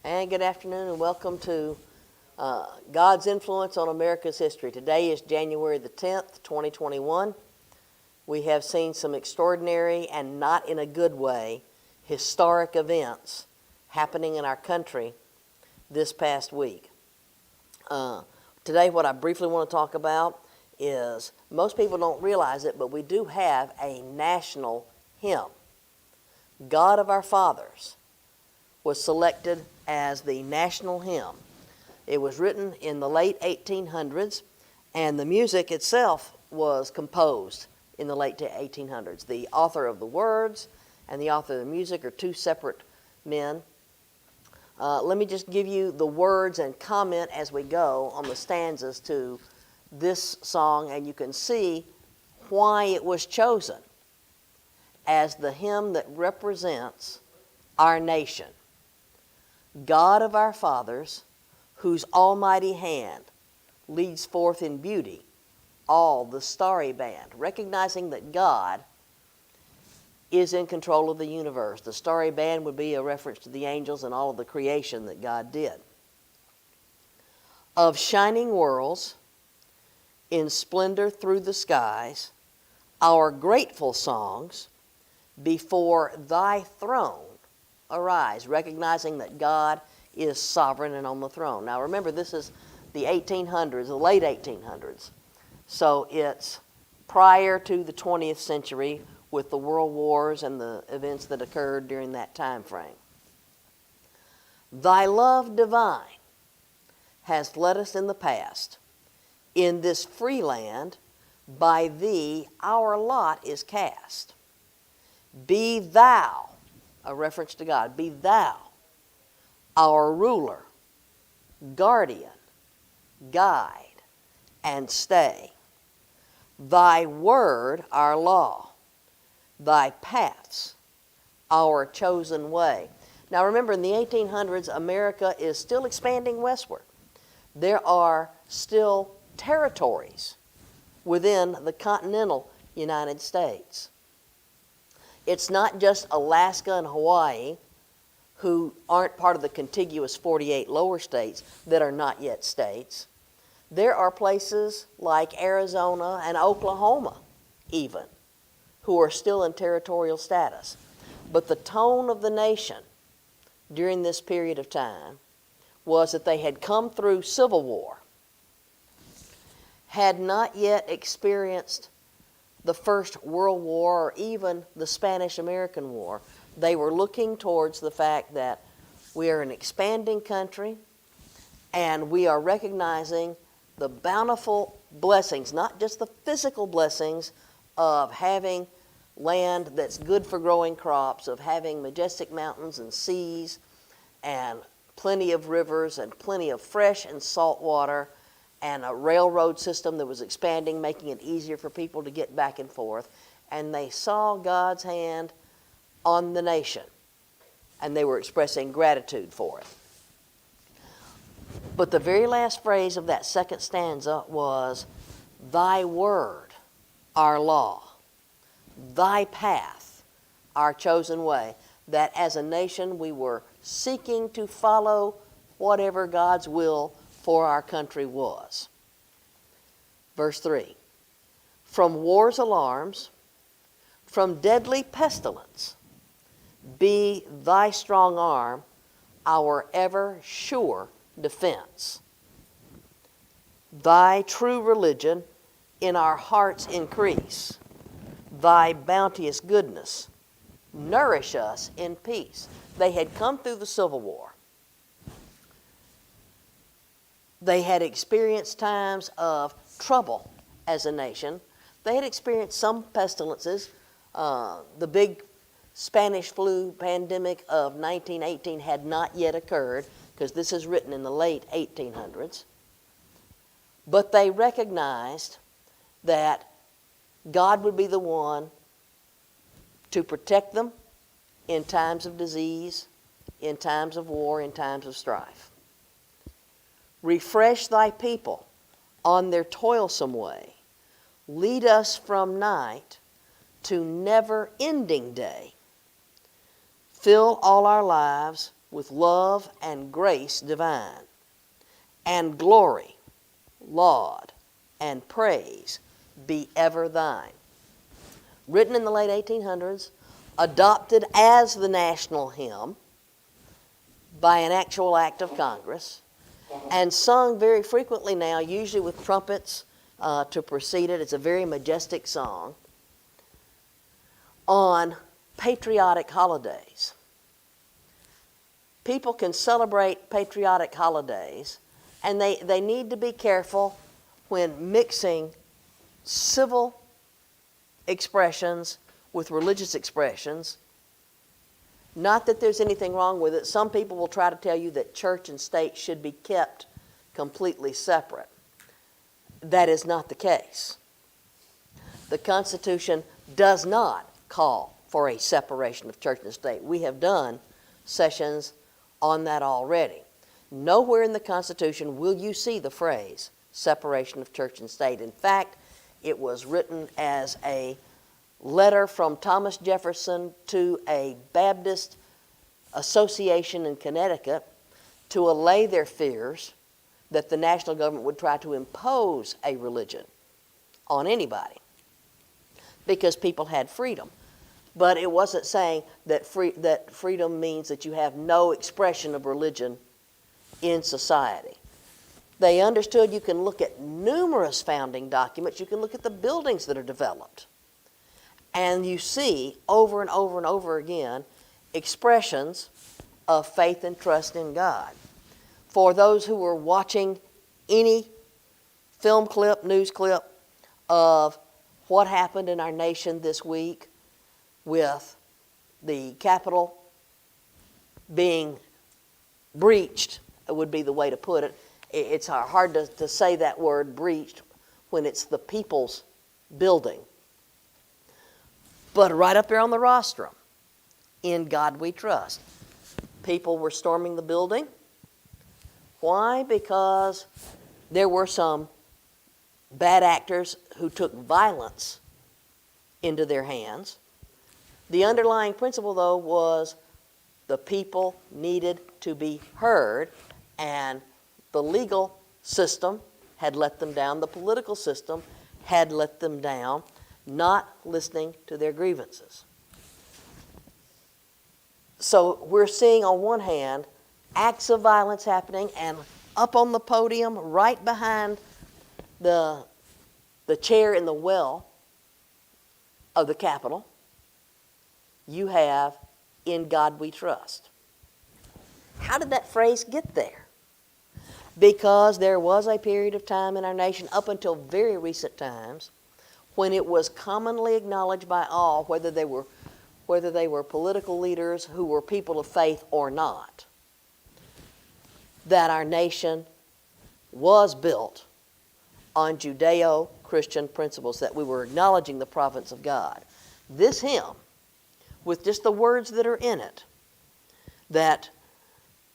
And good afternoon and welcome to God's Influence on America's History. Today is January the 10th, 2021. We have seen some extraordinary and not in a good way historic events happening in our country this past week. Today what I briefly want to talk about is, most people don't realize it, but we do have a national hymn. God of Our Fathers was selected as the national hymn. It was written in the late 1800s, and the music itself was composed in the late 1800s. The author of the words and the author of the music are two separate men. Let me just give you the words and comment as we go on the stanzas to this song, and you can see why it was chosen as the hymn that represents our nation. God of our fathers, whose almighty hand leads forth in beauty all the starry band, recognizing that God is in control of the universe. The starry band would be a reference to the angels and all of the creation that God did. Of shining worlds in splendor through the skies, our grateful songs before thy throne arise, recognizing that God is sovereign and on the throne. Now remember, this is the 1800s, the late 1800s. So it's prior to the 20th century with the world wars and the events that occurred during that time frame. Thy love divine has led us in the past. In this free land, by thee our lot is cast. Be thou, a reference to God, be thou our ruler, guardian, guide, and stay. Thy word our law, thy paths our chosen way. Now remember, in the 1800s, America is still expanding westward. There are still territories within the continental United States. It's not just Alaska and Hawaii, who aren't part of the contiguous 48 lower states that are not yet states. There are places like Arizona and Oklahoma even, who are still in territorial status. But the tone of the nation during this period of time was that they had come through civil war, had not yet experienced the First World War or even the Spanish-American War. They were looking towards the fact that we are an expanding country and we are recognizing the bountiful blessings, not just the physical blessings of having land that's good for growing crops, of having majestic mountains and seas and plenty of rivers and plenty of fresh and salt water and a railroad system that was expanding, making it easier for people to get back and forth. And they saw God's hand on the nation, and they were expressing gratitude for it. But the very last phrase of that second stanza was, thy word, our law, thy path, our chosen way. That as a nation we were seeking to follow whatever God's will for our country was. Verse 3, from war's alarms, from deadly pestilence, be thy strong arm our ever sure defense. Thy true religion in our hearts increase. Thy bounteous goodness nourish us in peace. They had come through the Civil War. They had experienced times of trouble as a nation. They had experienced some pestilences. The big Spanish flu pandemic of 1918 had not yet occurred, because this is written in the late 1800s. But they recognized that God would be the one to protect them in times of disease, in times of war, in times of strife. Refresh thy people on their toilsome way. Lead us from night to never-ending day. Fill all our lives with love and grace divine, and glory, laud, and praise be ever thine. Written in the late 1800s, adopted as the national hymn by an actual act of Congress, and sung very frequently now, usually with trumpets to precede it. It's a very majestic song on patriotic holidays. People can celebrate patriotic holidays, and they need to be careful when mixing civil expressions with religious expressions. Not that there's anything wrong with it. Some people will try to tell you that church and state should be kept completely separate. That is not the case. The Constitution does not call for a separation of church and state. We have done sessions on that already. Nowhere in the Constitution will you see the phrase separation of church and state. In fact, it was written as a letter from Thomas Jefferson to a Baptist association in Connecticut to allay their fears that the national government would try to impose a religion on anybody because people had freedom. But it wasn't saying that freedom means that you have no expression of religion in society. They understood you can look at numerous founding documents, you can look at the buildings that are developed, and you see over and over and over again expressions of faith and trust in God. For those who were watching any film clip, news clip of what happened in our nation this week with the Capitol being breached, would be the way to put it. It's hard to say that word, breached, when it's the people's building. But right up there on the rostrum, in God we trust. People were storming the building. Why? Because there were some bad actors who took violence into their hands. The underlying principle, though, was the people needed to be heard, and the legal system had let them down. The political system had let them down, not listening to their grievances. So we're seeing, on one hand, acts of violence happening, and up on the podium, right behind the chair in the well of the Capitol, you have, "In God we trust." How did that phrase get there? Because there was a period of time in our nation, up until very recent times, when it was commonly acknowledged by all, whether they were political leaders who were people of faith or not, that our nation was built on Judeo-Christian principles, that we were acknowledging the providence of God. This hymn, with just the words that are in it, that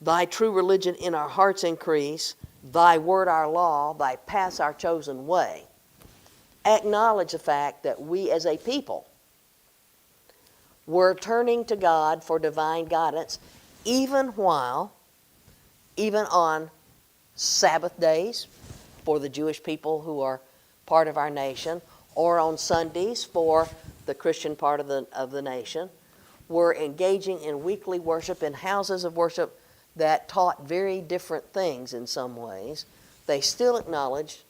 thy true religion in our hearts increase, thy word our law, thy paths our chosen way, acknowledge the fact that we as a people were turning to God for divine guidance, even on Sabbath days for the Jewish people who are part of our nation, or on Sundays for the Christian part of the nation. We're engaging in weekly worship in houses of worship that taught very different things in some ways. They still acknowledged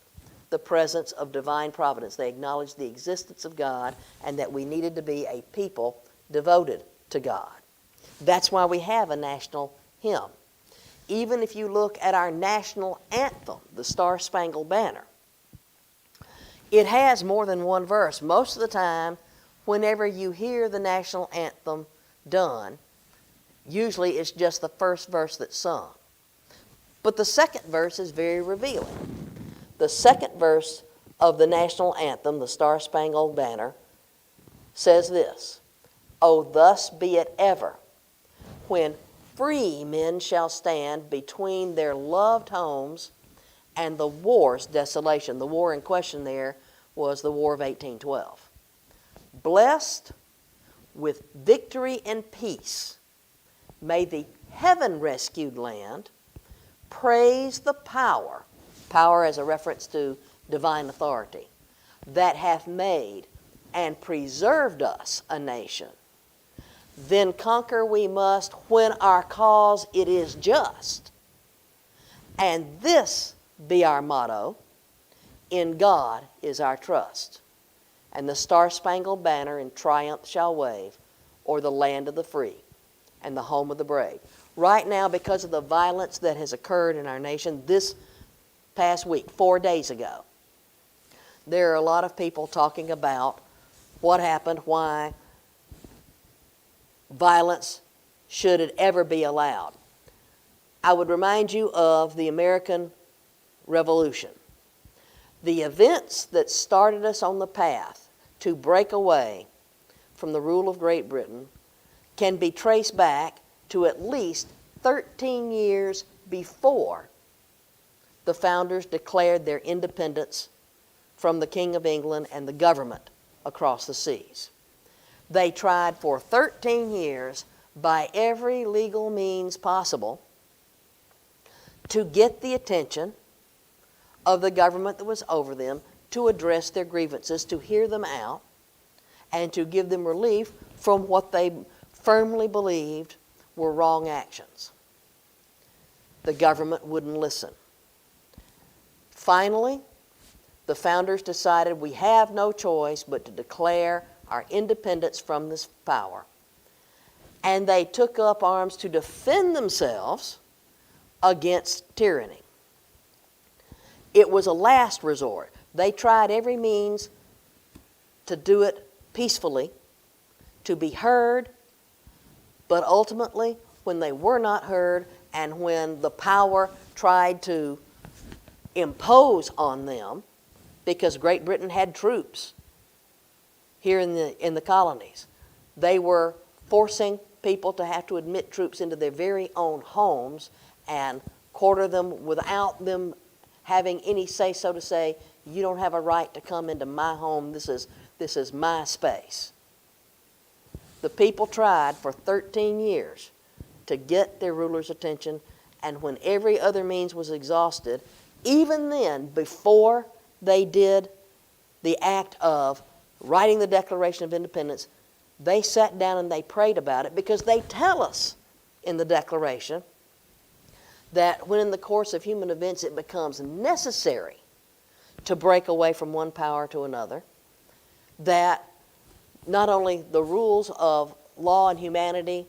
the presence of divine providence. They acknowledged the existence of God and that we needed to be a people devoted to God. That's why we have a national hymn. Even if you look at our national anthem, the Star-Spangled Banner, it has more than one verse. Most of the time, whenever you hear the national anthem done, usually it's just the first verse that's sung. But the second verse is very revealing. The second verse of the national anthem, the Star-Spangled Banner, says this: "Oh, thus be it ever, when free men shall stand between their loved homes and the war's desolation." The war in question there was the War of 1812. "Blessed with victory and peace, may the heaven-rescued land, praise the power, power as a reference to divine authority, that hath made and preserved us a nation. Then conquer we must when our cause it is just. And this be our motto, in God is our trust. And the Star-Spangled Banner in triumph shall wave o'er the land of the free and the home of the brave. Right now, because of the violence that has occurred in our nation this past week, 4 days ago, there are a lot of people talking about what happened, why violence should it ever be allowed. I would remind you of the American Revolution. The events that started us on the path to break away from the rule of Great Britain can be traced back to at least 13 years before the founders declared their independence from the King of England and the government across the seas. They tried for 13 years by every legal means possible to get the attention of the government that was over them, to address their grievances, to hear them out, and to give them relief from what they firmly believed were wrong actions. The government wouldn't listen. Finally, the founders decided we have no choice but to declare our independence from this power. And they took up arms to defend themselves against tyranny. It was a last resort. They tried every means to do it peacefully, to be heard, but ultimately, when they were not heard and when the power tried to impose on them, because Great Britain had troops here in the colonies, they were forcing people to have to admit troops into their very own homes and quarter them without them having any say, so to say, you don't have a right to come into my home, this is my space. The people tried for 13 years to get their rulers' attention, and when every other means was exhausted, even then, before they did the act of writing the Declaration of Independence, they sat down and they prayed about it, because they tell us in the Declaration that when in the course of human events it becomes necessary to break away from one power to another, that not only the rules of law and humanity,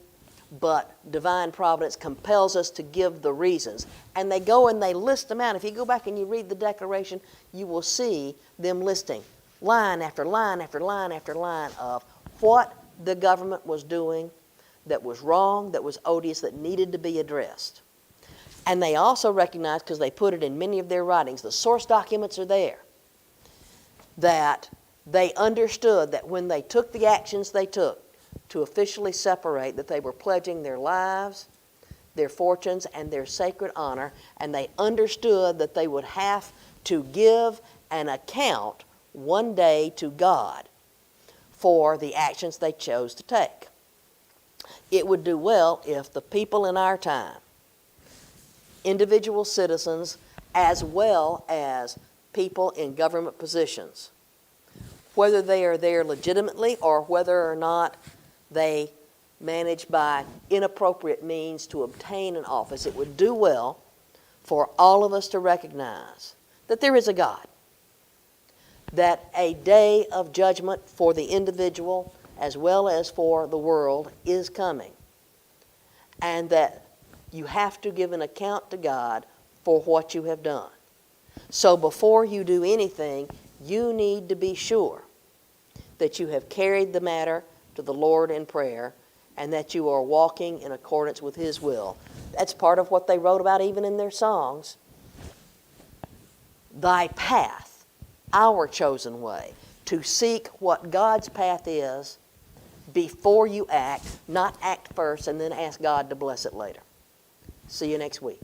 but divine providence compels us to give the reasons. And they go and they list them out. If you go back and you read the Declaration, you will see them listing line after line after line after line of what the government was doing that was wrong, that was odious, that needed to be addressed. And they also recognize, because they put it in many of their writings, the source documents are there, that they understood that when they took the actions they took to officially separate, that they were pledging their lives, their fortunes, and their sacred honor, and they understood that they would have to give an account one day to God for the actions they chose to take. It would do well if the people in our time, individual citizens as well as people in government positions, whether they are there legitimately or whether or not they manage by inappropriate means to obtain an office, it would do well for all of us to recognize that there is a God, that a day of judgment for the individual as well as for the world is coming, and that you have to give an account to God for what you have done. So before you do anything, you need to be sure that you have carried the matter to the Lord in prayer and that you are walking in accordance with His will. That's part of what they wrote about even in their songs. Thy path, our chosen way, to seek what God's path is before you act, not act first and then ask God to bless it later. See you next week.